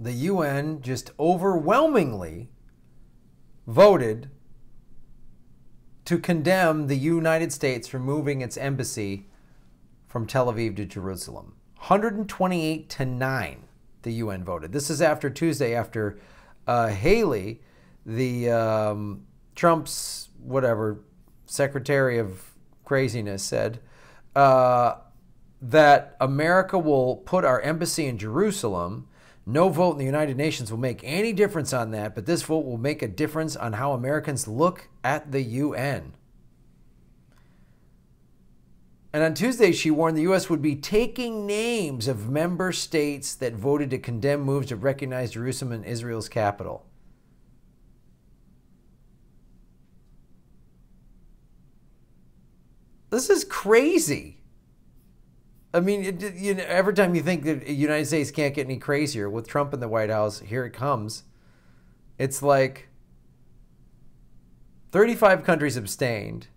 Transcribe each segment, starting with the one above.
the UN just overwhelmingly voted to condemn the United States for moving its embassy from Tel Aviv to Jerusalem. 128-9, the UN voted. This is after Tuesday, after Haley, the Trump's whatever secretary of craziness, said that America will put our embassy in Jerusalem. No vote in the United Nations will make any difference on that, but this vote will make a difference on how Americans look at the UN. And on Tuesday, she warned the U.S. would be taking names of member states that voted to condemn moves to recognize Jerusalem as Israel's capital. This is crazy. I mean, every time you think that the United States can't get any crazier, with Trump in the White House, here it comes. It's like 35 countries abstained.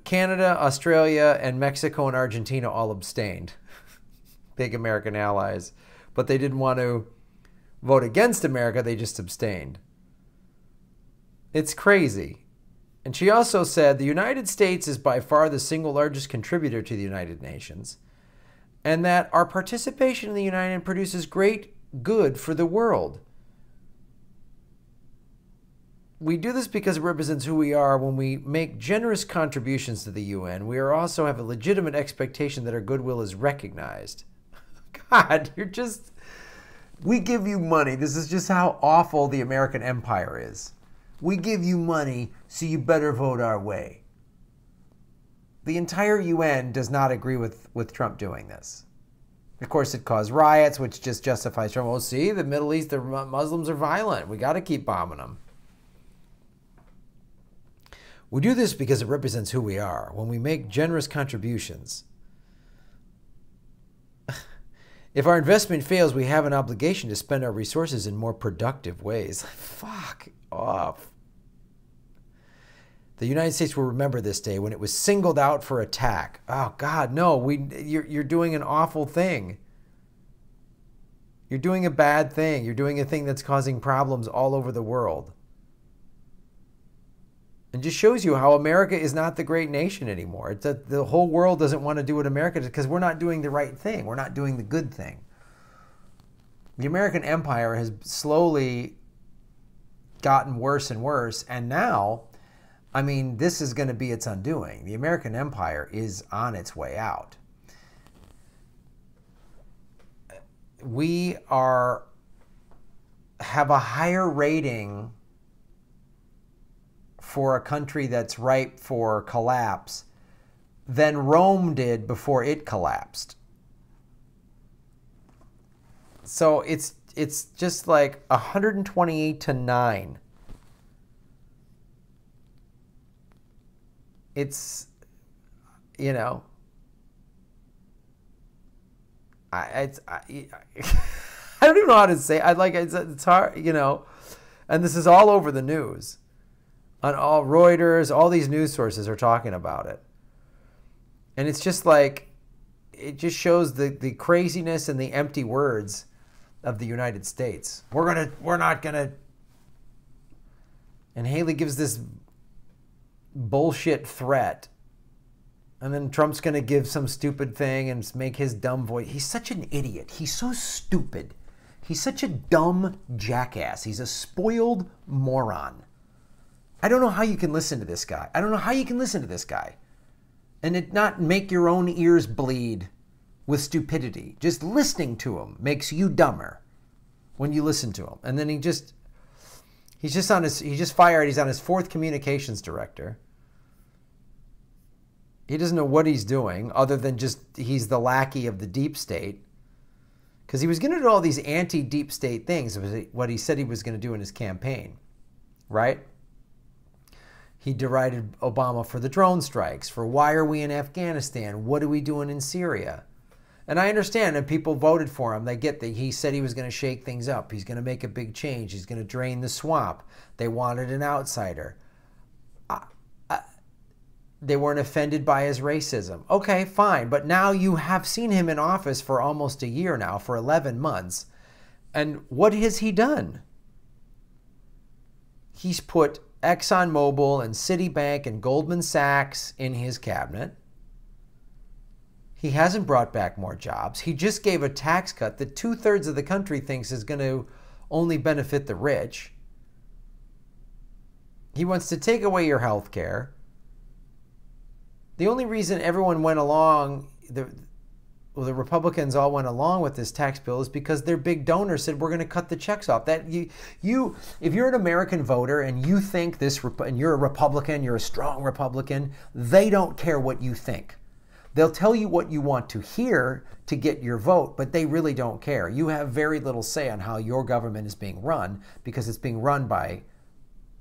Canada, Australia, and Mexico and Argentina all abstained. Big American allies. But they didn't want to vote against America. They just abstained. It's crazy. And she also said the United States is by far the single largest contributor to the United Nations, and that our participation in the UN produces great good for the world. We do this because it represents who we are. When we make generous contributions to the UN, we also have a legitimate expectation that our goodwill is recognized. God, we give you money. This is just how awful the American empire is. We give you money, so you better vote our way. The entire UN does not agree with Trump doing this. Of course, it caused riots, which just justifies Trump. Oh, see, the Middle East, the Muslims are violent. We got to keep bombing them. We do this because it represents who we are. When we make generous contributions, if our investment fails, we have an obligation to spend our resources in more productive ways. Fuck off. The United States will remember this day when it was singled out for attack. Oh, God, no. You're doing an awful thing. You're doing a bad thing. You're doing a thing that's causing problems all over the world. And just shows you how America is not the great nation anymore. It's that the whole world doesn't want to do what America does because we're not doing the right thing. We're not doing the good thing. The American empire has slowly gotten worse and worse. And now, I mean, this is going to be its undoing. The American empire is on its way out. We have a higher rating for a country that's ripe for collapse than Rome did before it collapsed. So it's just like 128-9. It's, you know, I don't even know how to say. It's hard, you know, and this is all over the news. On all Reuters, all these news sources are talking about it. And it's just like, it just shows the craziness and the empty words of the United States. We're not gonna. And Haley gives this bullshit threat. And then Trump's gonna give some stupid thing and make his dumb voice. He's such an idiot. He's so stupid. He's such a dumb jackass. He's a spoiled moron. I don't know how you can listen to this guy. I don't know how you can listen to this guy and it not make your own ears bleed with stupidity. Just listening to him makes you dumber when you listen to him. And then he's just fired. He's on his 4th communications director. He doesn't know what he's doing other than just he's the lackey of the deep state. Because he was going to do all these anti-deep state things, what he said he was going to do in his campaign, right? He derided Obama for the drone strikes, for why are we in Afghanistan? What are we doing in Syria? And I understand, and people voted for him. They get that he said he was going to shake things up. He's going to make a big change. He's going to drain the swamp. They wanted an outsider. They weren't offended by his racism. Okay, fine. But now you have seen him in office for almost a year now, for 11 months. And what has he done? He's put ExxonMobil and Citibank and Goldman Sachs in his cabinet. He hasn't brought back more jobs. He just gave a tax cut that 2/3 of the country thinks is going to only benefit the rich. He wants to take away your health care. The only reason everyone went along, the Republicans all went along with this tax bill, is because their big donors said, we're going to cut the checks off. That if you're an American voter and you think this, and you're a Republican, you're a strong Republican, they don't care what you think. They'll tell you what you want to hear to get your vote, but they really don't care. You have very little say on how your government is being run because it's being run by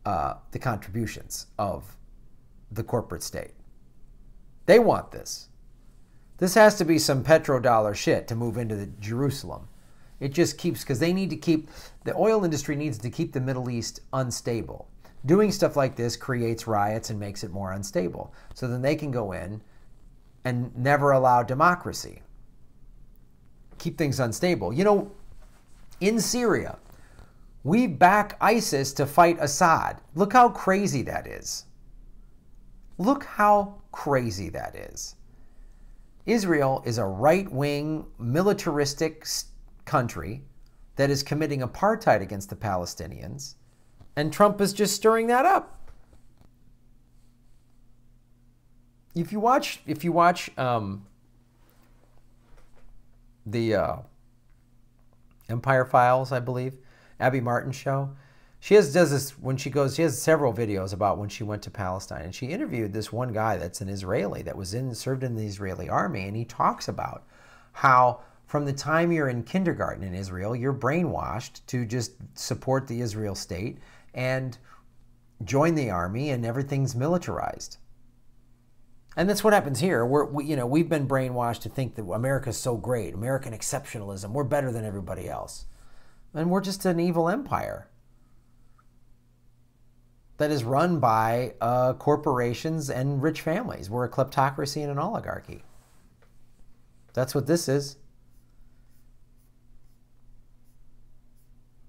the contributions of the corporate state. They want this. This has to be some petrodollar shit to move into Jerusalem. It just keeps, because they need to keep, the oil industry needs to keep the Middle East unstable. Doing stuff like this creates riots and makes it more unstable. So then they can go in and never allow democracy. Keep things unstable. You know, in Syria, we back ISIS to fight Assad. Look how crazy that is. Look how crazy that is. Israel is a right-wing, militaristic country that is committing apartheid against the Palestinians, and Trump is just stirring that up. If you watch the Empire Files, I believe, Abby Martin's show, she has several videos about when she went to Palestine, and she interviewed this one guy that's an Israeli that served in the Israeli army, and he talks about how from the time you're in kindergarten in Israel, you're brainwashed to just support the Israel state and join the army, and everything's militarized. And that's what happens here. We've been brainwashed to think that America's so great, American exceptionalism, we're better than everybody else, and we're just an evil empire that is run by corporations and rich families. We're a kleptocracy and an oligarchy. That's what this is.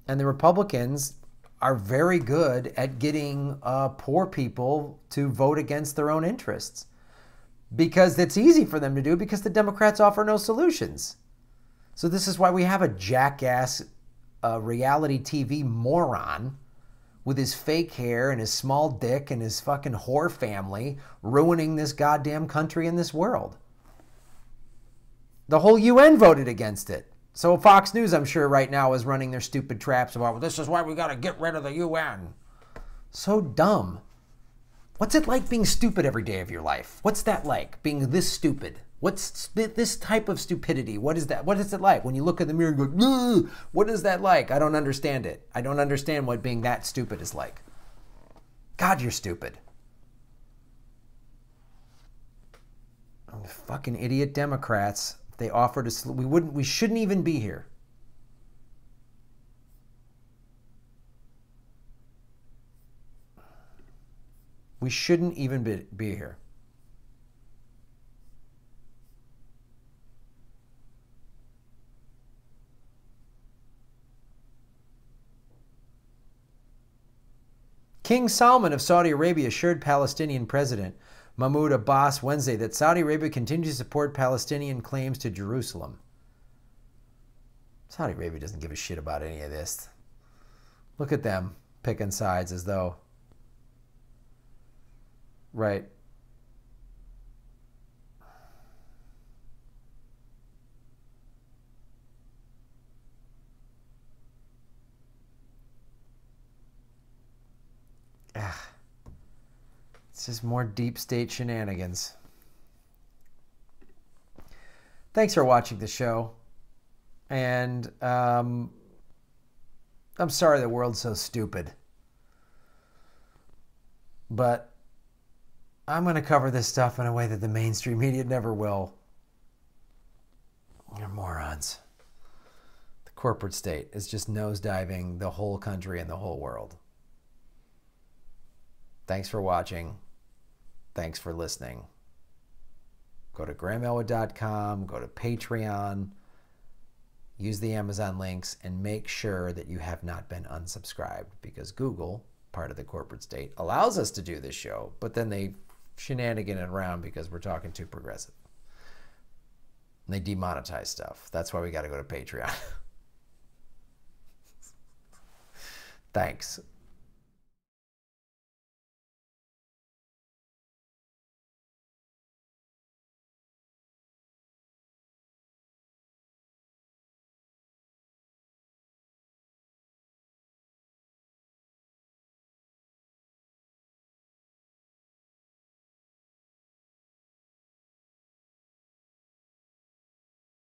And the Republicans are very good at getting poor people to vote against their own interests, because it's easy for them to do, because the Democrats offer no solutions. So this is why we have a jackass reality TV moron with his fake hair and his small dick and his fucking whore family ruining this goddamn country and this world. The whole UN voted against it. So Fox News, I'm sure right now, is running their stupid traps about, well, this is why we got to get rid of the UN. So dumb. What's it like being stupid every day of your life? What's that like, being this stupid? What's this type of stupidity? What is that? What is it like when you look in the mirror and go, ugh, what is that like? I don't understand it. I don't understand what being that stupid is like. God, you're stupid. Oh, fucking idiot Democrats. They offered us, we shouldn't even be here. We shouldn't even be here. King Salman of Saudi Arabia assured Palestinian President Mahmoud Abbas Wednesday that Saudi Arabia continues to support Palestinian claims to Jerusalem. Saudi Arabia doesn't give a shit about any of this. Look at them picking sides as though... Right. It's just more deep state shenanigans. Thanks for watching the show. And I'm sorry the world's so stupid. But I'm going to cover this stuff in a way that the mainstream media never will. You're morons. The corporate state is just nosediving the whole country and the whole world. Thanks for watching. Thanks for listening. Go to grahamelwood.com, go to Patreon, use the Amazon links, and make sure that you have not been unsubscribed, because Google, part of the corporate state, allows us to do this show, but then they shenanigan it around because we're talking too progressive. And they demonetize stuff. That's why we got to go to Patreon. Thanks.